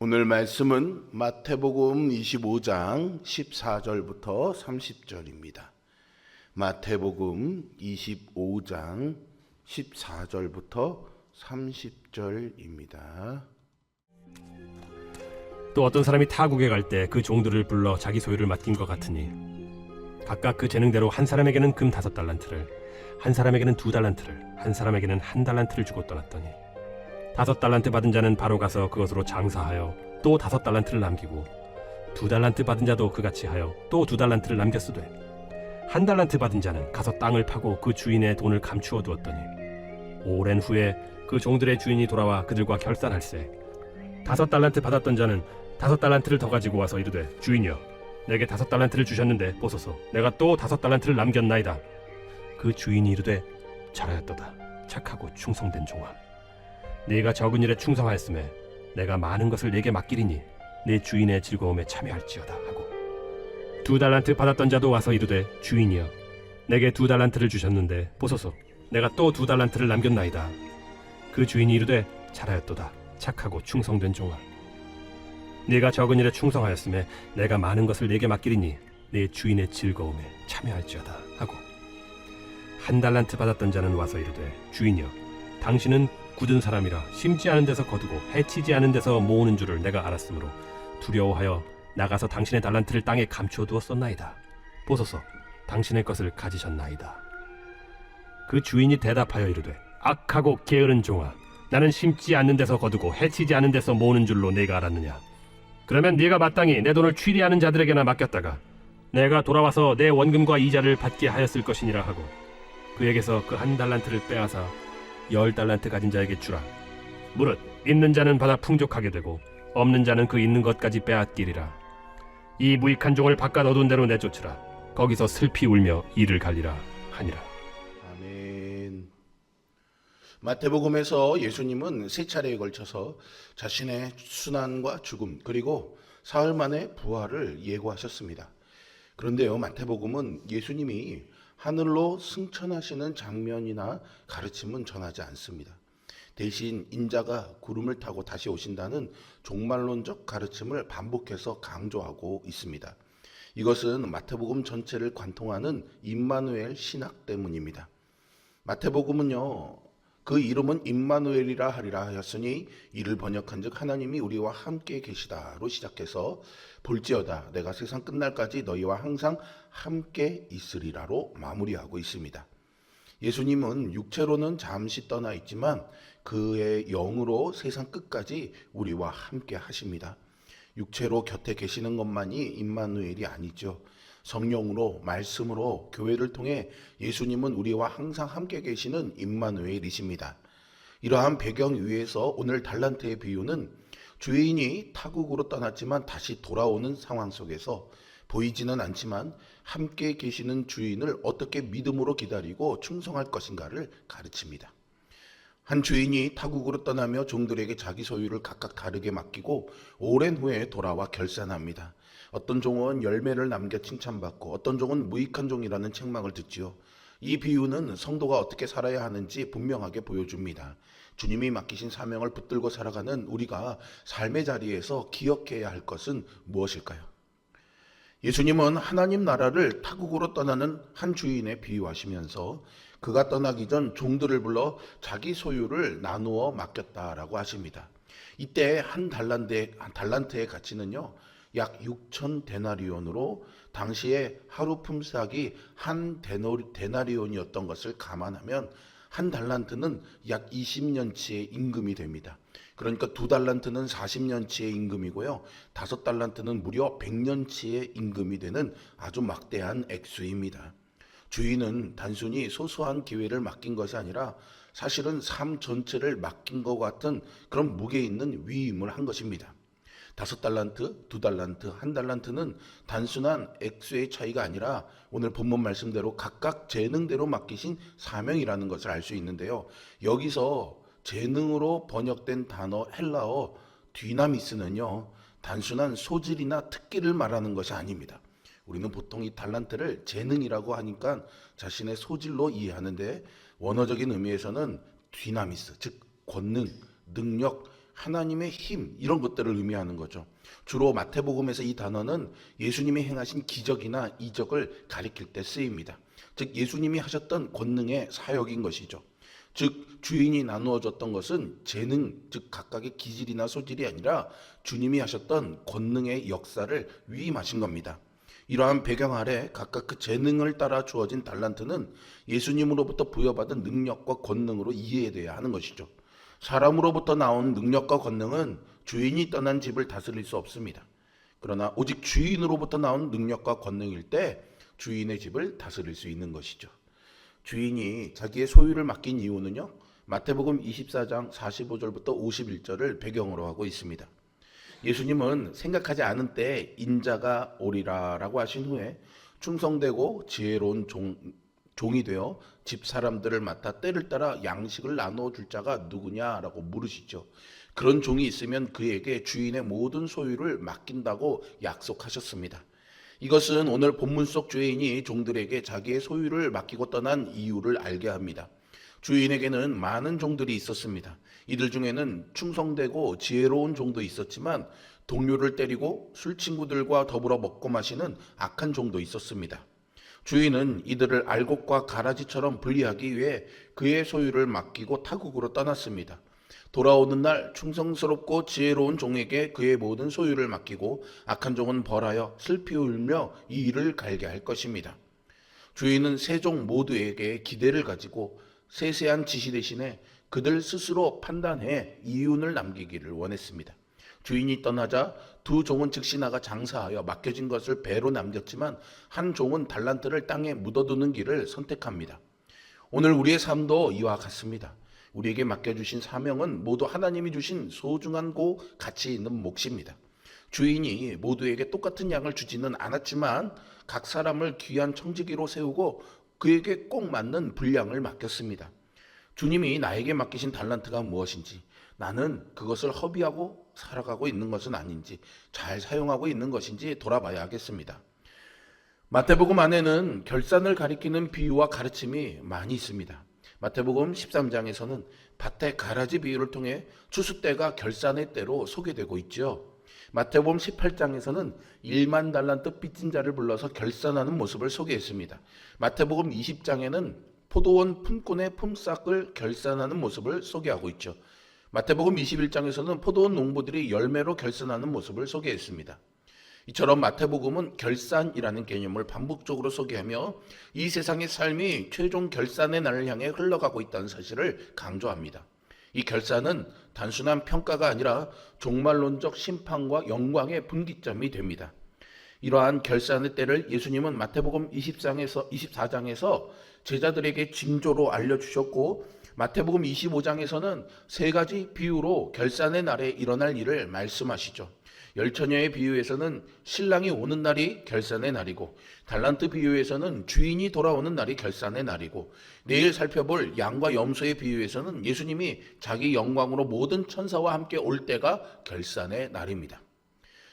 오늘 말씀은 마태복음 25장 14절부터 30절입니다. 마태복음 25장 14절부터 30절입니다. 또 어떤 사람이 타국에 갈 때 그 종들을 불러 자기 소유를 맡긴 것 같으니 각각 그 재능대로 한 사람에게는 금 5달란트를, 한 사람에게는 2달란트를, 한 사람에게는 1달란트를 주고 떠났더니 5달란트 받은 자는 바로 가서 그것으로 장사하여 또 5달란트를 남기고 2달란트 받은 자도 그같이 하여 또 2달란트를 남겼으되 1달란트 받은 자는 가서 땅을 파고 그 주인의 돈을 감추어 두었더니 오랜 후에 그 종들의 주인이 돌아와 그들과 결산할세 5달란트 받았던 자는 5달란트를 더 가지고 와서 이르되 주인이여 내게 5달란트를 주셨는데 보소서 내가 또 5달란트를 남겼나이다. 그 주인이 이르되 잘하였도다 착하고 충성된 종아 네가 적은 일에 충성하였음에 내가 많은 것을 네게 맡기리니 네 주인의 즐거움에 참여할지어다 하고 2달란트 받았던 자도 와서 이르되 주인이여 내게 2달란트를 주셨는데 보소서 내가 또 2달란트를 남겼나이다. 그 주인이 이르되 잘하였도다 착하고 충성된 종아 네가 적은 일에 충성하였음에 내가 많은 것을 네게 맡기리니 네 주인의 즐거움에 참여할지어다 하고 1달란트 받았던 자는 와서 이르되 주인이여 당신은 굳은 사람이라 심지 않은 데서 거두고 해치지 않은 데서 모으는 줄을 내가 알았으므로 두려워하여 나가서 당신의 달란트를 땅에 감추어 두었었나이다. 보소서 당신의 것을 가지셨나이다. 그 주인이 대답하여 이르되 악하고 게으른 종아 나는 심지 않는 데서 거두고 해치지 않은 데서 모으는 줄로 내가 알았느냐. 그러면 네가 마땅히 내 돈을 취리하는 자들에게나 맡겼다가 내가 돌아와서 내 원금과 이자를 받게 하였을 것이니라 하고 그에게서 그 1달란트를 빼앗아 10달란트 가진 자에게 주라. 무릇 있는 자는 받아 풍족하게 되고 없는 자는 그 있는 것까지 빼앗기리라. 이 무익한 종을 바깥 어두운 데로 내쫓으라. 거기서 슬피 울며 이를 갈리라 하니라. 아멘. 마태복음에서 예수님은 세 차례에 걸쳐서 자신의 순환과 죽음 그리고 사흘 만에 부활을 예고하셨습니다. 그런데요, 마태복음은 예수님이 하늘로 승천하시는 장면이나 가르침은 전하지 않습니다. 대신 인자가 구름을 타고 다시 오신다는 종말론적 가르침을 반복해서 강조하고 있습니다. 이것은 마태복음 전체를 관통하는 임마누엘 신학 때문입니다. 마태복음은요, 그 이름은 임마누엘이라 하리라 하였으니 이를 번역한즉 하나님이 우리와 함께 계시다로 시작해서 볼지어다 내가 세상 끝날까지 너희와 항상 함께 있으리라로 마무리하고 있습니다. 예수님은 육체로는 잠시 떠나 있지만 그의 영으로 세상 끝까지 우리와 함께 하십니다. 육체로 곁에 계시는 것만이 임마누엘이 아니죠. 성령으로 말씀으로 교회를 통해 예수님은 우리와 항상 함께 계시는 임마누엘이십니다. 이러한 배경 위에서 오늘 달란트의 비유는 주인이 타국으로 떠났지만 다시 돌아오는 상황 속에서 보이지는 않지만 함께 계시는 주인을 어떻게 믿음으로 기다리고 충성할 것인가를 가르칩니다. 한 주인이 타국으로 떠나며 종들에게 자기 소유를 각각 다르게 맡기고 오랜 후에 돌아와 결산합니다. 어떤 종은 열매를 남겨 칭찬받고 어떤 종은 무익한 종이라는 책망을 듣지요. 이 비유는 성도가 어떻게 살아야 하는지 분명하게 보여줍니다. 주님이 맡기신 사명을 붙들고 살아가는 우리가 삶의 자리에서 기억해야 할 것은 무엇일까요? 예수님은 하나님 나라를 타국으로 떠나는 한 주인에 비유하시면서 그가 떠나기 전 종들을 불러 자기 소유를 나누어 맡겼다라고 하십니다. 이때 한 달란트의 가치는요, 약 6천 데나리온으로 당시에 하루 품삯이 한 데나리온이었던 것을 감안하면 한 달란트는 약 20년치의 임금이 됩니다. 그러니까 2달란트는 40년치의 임금이고요. 5달란트는 무려 100년치의 임금이 되는 아주 막대한 액수입니다. 주인은 단순히 소소한 기회를 맡긴 것이 아니라 사실은 삶 전체를 맡긴 것 같은 그런 무게 있는 위임을 한 것입니다. 5달란트, 2달란트, 1달란트는 단순한 액수의 차이가 아니라 오늘 본문 말씀대로 각각 재능대로 맡기신 사명이라는 것을 알 수 있는데요. 여기서 재능으로 번역된 단어 헬라어 디나미스는요, 단순한 소질이나 특기를 말하는 것이 아닙니다. 우리는 보통 이 달란트를 재능이라고 하니까 자신의 소질로 이해하는데 원어적인 의미에서는 디나미스, 즉 권능, 능력, 하나님의 힘 이런 것들을 의미하는 거죠. 주로 마태복음에서 이 단어는 예수님이 행하신 기적이나 이적을 가리킬 때 쓰입니다. 즉 예수님이 하셨던 권능의 사역인 것이죠. 즉 주인이 나누어졌던 것은 재능, 즉 각각의 기질이나 소질이 아니라 주님이 하셨던 권능의 역사를 위임하신 겁니다. 이러한 배경 아래 각각 그 재능을 따라 주어진 달란트는 예수님으로부터 부여받은 능력과 권능으로 이해돼야 하는 것이죠. 사람으로부터 나온 능력과 권능은 주인이 떠난 집을 다스릴 수 없습니다. 그러나 오직 주인으로부터 나온 능력과 권능일 때 주인의 집을 다스릴 수 있는 것이죠. 주인이 자기의 소유를 맡긴 이유는요, 마태복음 24장 45절부터 51절을 배경으로 하고 있습니다. 예수님은 생각하지 않은 때에 인자가 오리라라고 하신 후에 충성되고 지혜로운 종이 되어 집 사람들을 맡아 때를 따라 양식을 나누어 줄 자가 누구냐라고 물으시죠. 그런 종이 있으면 그에게 주인의 모든 소유를 맡긴다고 약속하셨습니다. 이것은 오늘 본문 속 주인이 종들에게 자기의 소유를 맡기고 떠난 이유를 알게 합니다. 주인에게는 많은 종들이 있었습니다. 이들 중에는 충성되고 지혜로운 종도 있었지만 동료를 때리고 술 친구들과 더불어 먹고 마시는 악한 종도 있었습니다. 주인은 이들을 알곡과 가라지처럼 분리하기 위해 그의 소유를 맡기고 타국으로 떠났습니다. 돌아오는 날 충성스럽고 지혜로운 종에게 그의 모든 소유를 맡기고 악한 종은 벌하여 슬피 울며 이 일을 갈게 할 것입니다. 주인은 세 종 모두에게 기대를 가지고 세세한 지시 대신에 그들 스스로 판단해 이윤을 남기기를 원했습니다. 주인이 떠나자 두 종은 즉시 나가 장사하여 맡겨진 것을 배로 남겼지만 한 종은 달란트를 땅에 묻어두는 길을 선택합니다. 오늘 우리의 삶도 이와 같습니다. 우리에게 맡겨주신 사명은 모두 하나님이 주신 소중한 고 가치 있는 몫입니다. 주인이 모두에게 똑같은 양을 주지는 않았지만 각 사람을 귀한 청지기로 세우고 그에게 꼭 맞는 분량을 맡겼습니다. 주님이 나에게 맡기신 달란트가 무엇인지, 나는 그것을 허비하고 살아가고 있는 것은 아닌지, 잘 사용하고 있는 것인지 돌아봐야 하겠습니다. 마태복음 안에는 결산을 가리키는 비유와 가르침이 많이 있습니다. 마태복음 13장에서는 밭의 가라지 비유를 통해 추수 때가 결산의 때로 소개되고 있죠. 마태복음 18장에서는 1만 달란트 빚진 자를 불러서 결산하는 모습을 소개했습니다. 마태복음 20장에는 포도원 품꾼의 품삯을 결산하는 모습을 소개하고 있죠. 마태복음 21장에서는 포도원 농부들이 열매로 결산하는 모습을 소개했습니다. 이처럼 마태복음은 결산이라는 개념을 반복적으로 소개하며 이 세상의 삶이 최종 결산의 날을 향해 흘러가고 있다는 사실을 강조합니다. 이 결산은 단순한 평가가 아니라 종말론적 심판과 영광의 분기점이 됩니다. 이러한 결산의 때를 예수님은 마태복음 24장에서 제자들에게 징조로 알려주셨고, 마태복음 25장에서는 세 가지 비유로 결산의 날에 일어날 일을 말씀하시죠. 열처녀의 비유에서는 신랑이 오는 날이 결산의 날이고, 달란트 비유에서는 주인이 돌아오는 날이 결산의 날이고, 내일 살펴볼 양과 염소의 비유에서는 예수님이 자기 영광으로 모든 천사와 함께 올 때가 결산의 날입니다.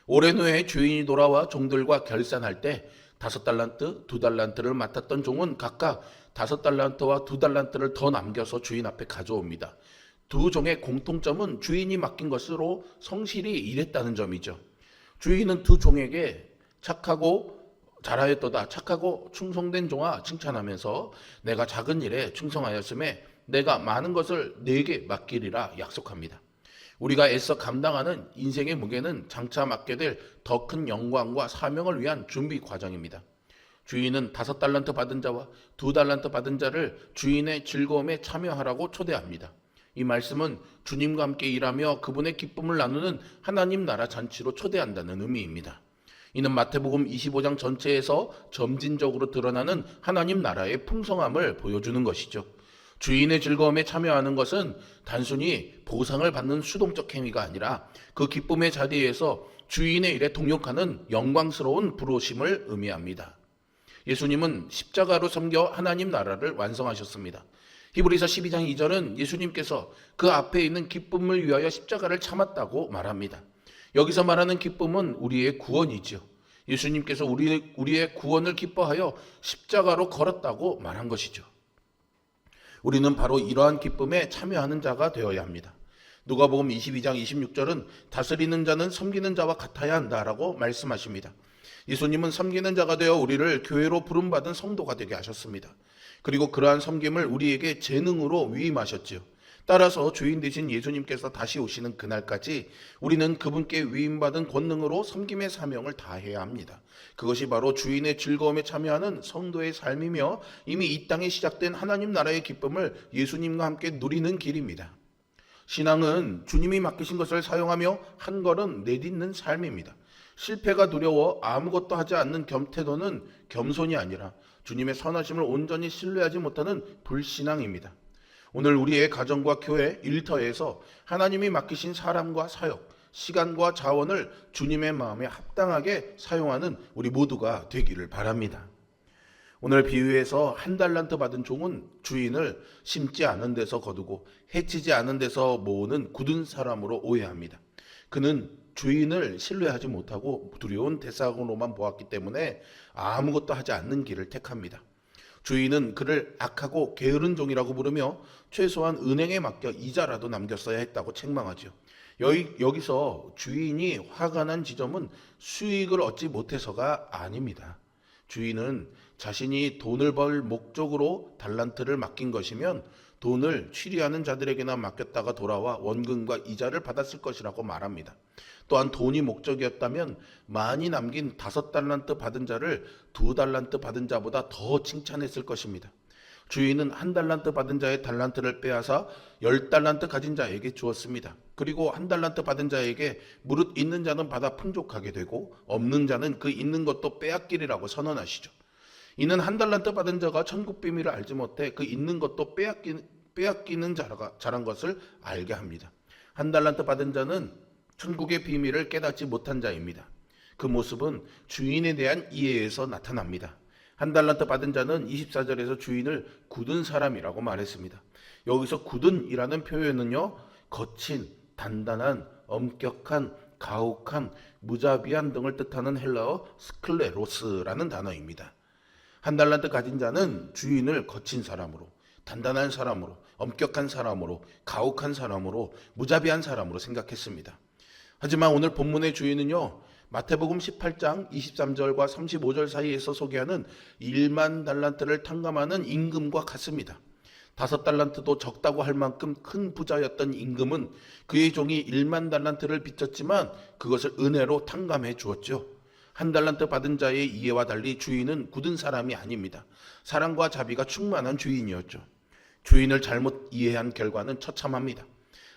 오랜 후에 주인이 돌아와 종들과 결산할 때 5달란트, 2달란트를 맡았던 종은 각각 5달란트와 2달란트를 더 남겨서 주인 앞에 가져옵니다. 두 종의 공통점은 주인이 맡긴 것으로 성실히 일했다는 점이죠. 주인은 두 종에게 착하고 잘하였도다, 착하고 충성된 종아 칭찬하면서 내가 작은 일에 충성하였음에 내가 많은 것을 네게 맡기리라 약속합니다. 우리가 애써 감당하는 인생의 무게는 장차 맡게 될 더 큰 영광과 사명을 위한 준비 과정입니다. 주인은 5달란트 받은 자와 2달란트 받은 자를 주인의 즐거움에 참여하라고 초대합니다. 이 말씀은 주님과 함께 일하며 그분의 기쁨을 나누는 하나님 나라 잔치로 초대한다는 의미입니다. 이는 마태복음 25장 전체에서 점진적으로 드러나는 하나님 나라의 풍성함을 보여주는 것이죠. 주인의 즐거움에 참여하는 것은 단순히 보상을 받는 수동적 행위가 아니라 그 기쁨의 자리에서 주인의 일에 동역하는 영광스러운 부르심을 의미합니다. 예수님은 십자가로 섬겨 하나님 나라를 완성하셨습니다. 히브리서 12장 2절은 예수님께서 그 앞에 있는 기쁨을 위하여 십자가를 참았다고 말합니다. 여기서 말하는 기쁨은 우리의 구원이죠. 예수님께서 우리의 구원을 기뻐하여 십자가로 걸었다고 말한 것이죠. 우리는 바로 이러한 기쁨에 참여하는 자가 되어야 합니다. 누가복음 22장 26절은 다스리는 자는 섬기는 자와 같아야 한다라고 말씀하십니다. 예수님은 섬기는 자가 되어 우리를 교회로 부름받은 성도가 되게 하셨습니다. 그리고 그러한 섬김을 우리에게 재능으로 위임하셨지요. 따라서 주인 되신 예수님께서 다시 오시는 그날까지 우리는 그분께 위임받은 권능으로 섬김의 사명을 다해야 합니다. 그것이 바로 주인의 즐거움에 참여하는 성도의 삶이며 이미 이 땅에 시작된 하나님 나라의 기쁨을 예수님과 함께 누리는 길입니다. 신앙은 주님이 맡기신 것을 사용하며 한 걸음 내딛는 삶입니다. 실패가 두려워 아무것도 하지 않는 태도는 겸손이 아니라 주님의 선하심을 온전히 신뢰하지 못하는 불신앙입니다. 오늘 우리의 가정과 교회, 일터에서 하나님이 맡기신 사람과 사역, 시간과 자원을 주님의 마음에 합당하게 사용하는 우리 모두가 되기를 바랍니다. 오늘 비유에서 1달란트 받은 종은 주인을 심지 않은 데서 거두고 해치지 않은 데서 모으는 굳은 사람으로 오해합니다. 그는 주인을 신뢰하지 못하고 두려운 대상으로만 보았기 때문에 아무것도 하지 않는 길을 택합니다. 주인은 그를 악하고 게으른 종이라고 부르며 최소한 은행에 맡겨 이자라도 남겼어야 했다고 책망하죠. 여기서 주인이 화가 난 지점은 수익을 얻지 못해서가 아닙니다. 주인은 자신이 돈을 벌 목적으로 달란트를 맡긴 것이면 돈을 취리하는 자들에게나 맡겼다가 돌아와 원금과 이자를 받았을 것이라고 말합니다. 또한 돈이 목적이었다면 많이 남긴 5달란트 받은 자를 2달란트 받은 자보다 더 칭찬했을 것입니다. 주인은 1달란트 받은 자의 달란트를 빼앗아 10달란트 가진 자에게 주었습니다. 그리고 1달란트 받은 자에게 무릇 있는 자는 받아 풍족하게 되고 없는 자는 그 있는 것도 빼앗기리라고 선언하시죠. 이는 1달란트 받은 자가 천국 비밀을 알지 못해 그 있는 것도 빼앗기는 자란 것을 알게 합니다. 1달란트 받은 자는 천국의 비밀을 깨닫지 못한 자입니다. 그 모습은 주인에 대한 이해에서 나타납니다. 1달란트 받은 자는 24절에서 주인을 굳은 사람이라고 말했습니다. 여기서 굳은이라는 표현은요, 거친, 단단한, 엄격한, 가혹한, 무자비한 등을 뜻하는 헬라어 스클레로스라는 단어입니다. 1달란트 가진 자는 주인을 거친 사람으로, 단단한 사람으로, 엄격한 사람으로, 가혹한 사람으로, 무자비한 사람으로 생각했습니다. 하지만 오늘 본문의 주인은요, 마태복음 18장 23절과 35절 사이에서 소개하는 1만 달란트를 탕감하는 임금과 같습니다. 5달란트도 적다고 할 만큼 큰 부자였던 임금은 그의 종이 1만 달란트를 빚졌지만 그것을 은혜로 탕감해 주었죠. 1달란트 받은 자의 이해와 달리 주인은 굳은 사람이 아닙니다. 사랑과 자비가 충만한 주인이었죠. 주인을 잘못 이해한 결과는 처참합니다.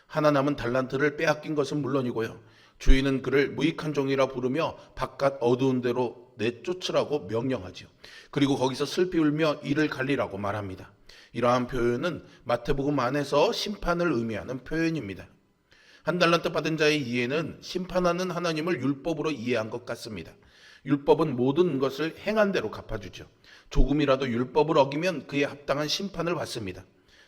하나 남은 달란트를 빼앗긴 것은 물론이고요, 주인은 그를 무익한 종이라 부르며 바깥 어두운 데로 내쫓으라고 명령하지요. 그리고 거기서 슬피 울며 이를 갈리라고 말합니다. 이러한 표현은 마태복음 안에서 심판을 의미하는 표현입니다. 1달란트 받은 자의 이해는 심판하는 하나님을 율법으로 이해한 것 같습니다. 율법은 모든 것을 행한 대로 갚아주죠. 조금이라도 율법을 어기면 그에 합당한 심판을 받습니다.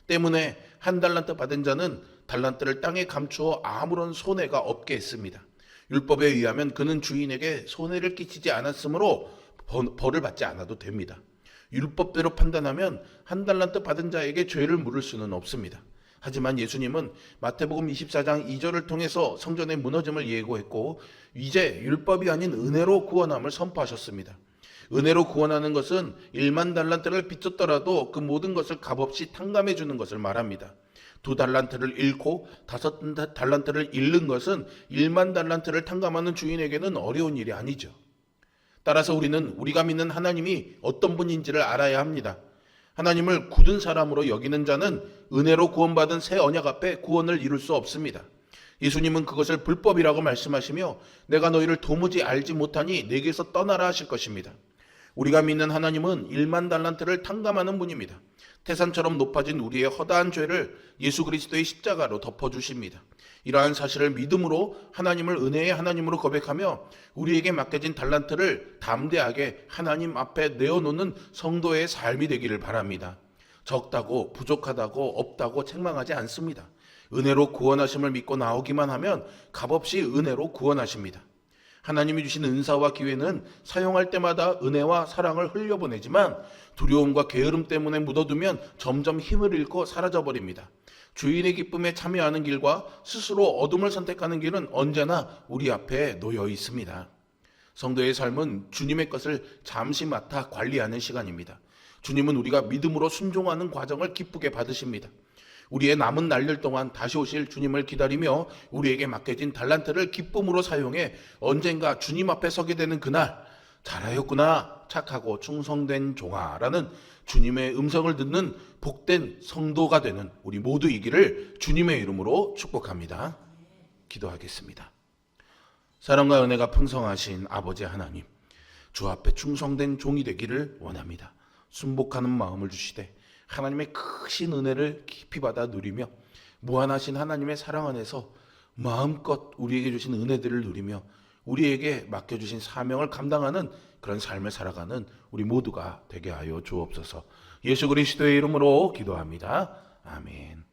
때문에 1달란트 받은 자는 달란트를 땅에 감추어 아무런 손해가 없게 했습니다. 율법에 의하면 그는 주인에게 손해를 끼치지 않았으므로 벌을 받지 않아도 됩니다. 율법대로 판단하면 1달란트 받은 자에게 죄를 물을 수는 없습니다. 하지만 예수님은 마태복음 24장 2절을 통해서 성전의 무너짐을 예고했고 이제 율법이 아닌 은혜로 구원함을 선포하셨습니다. 은혜로 구원하는 것은 1만 달란트를 빚졌더라도 그 모든 것을 값없이 탕감해 주는 것을 말합니다. 2달란트를 잃고 5달란트를 잃는 것은 1만 달란트를 탕감하는 주인에게는 어려운 일이 아니죠. 따라서 우리는 우리가 믿는 하나님이 어떤 분인지를 알아야 합니다. 하나님을 굳은 사람으로 여기는 자는 은혜로 구원받은 새 언약 앞에 구원을 이룰 수 없습니다. 예수님은 그것을 불법이라고 말씀하시며 내가 너희를 도무지 알지 못하니 내게서 떠나라 하실 것입니다. 우리가 믿는 하나님은 1만 달란트를 탕감하는 분입니다. 태산처럼 높아진 우리의 허다한 죄를 예수 그리스도의 십자가로 덮어주십니다. 이러한 사실을 믿음으로 하나님을 은혜의 하나님으로 고백하며 우리에게 맡겨진 달란트를 담대하게 하나님 앞에 내어놓는 성도의 삶이 되기를 바랍니다. 적다고 부족하다고 없다고 책망하지 않습니다. 은혜로 구원하심을 믿고 나오기만 하면 값없이 은혜로 구원하십니다. 하나님이 주신 은사와 기회는 사용할 때마다 은혜와 사랑을 흘려보내지만 두려움과 게으름 때문에 묻어두면 점점 힘을 잃고 사라져버립니다. 주인의 기쁨에 참여하는 길과 스스로 어둠을 선택하는 길은 언제나 우리 앞에 놓여 있습니다. 성도의 삶은 주님의 것을 잠시 맡아 관리하는 시간입니다. 주님은 우리가 믿음으로 순종하는 과정을 기쁘게 받으십니다. 우리의 남은 날들 동안 다시 오실 주님을 기다리며 우리에게 맡겨진 달란트를 기쁨으로 사용해 언젠가 주님 앞에 서게 되는 그날, 잘하였구나, 착하고 충성된 종아라는 주님의 음성을 듣는 복된 성도가 되는 우리 모두이기를 주님의 이름으로 축복합니다. 기도하겠습니다. 사랑과 은혜가 풍성하신 아버지 하나님, 주 앞에 충성된 종이 되기를 원합니다. 순복하는 마음을 주시되 하나님의 크신 은혜를 깊이 받아 누리며 무한하신 하나님의 사랑 안에서 마음껏 우리에게 주신 은혜들을 누리며 우리에게 맡겨주신 사명을 감당하는 그런 삶을 살아가는 우리 모두가 되게 하여 주옵소서. 예수 그리스도의 이름으로 기도합니다. 아멘.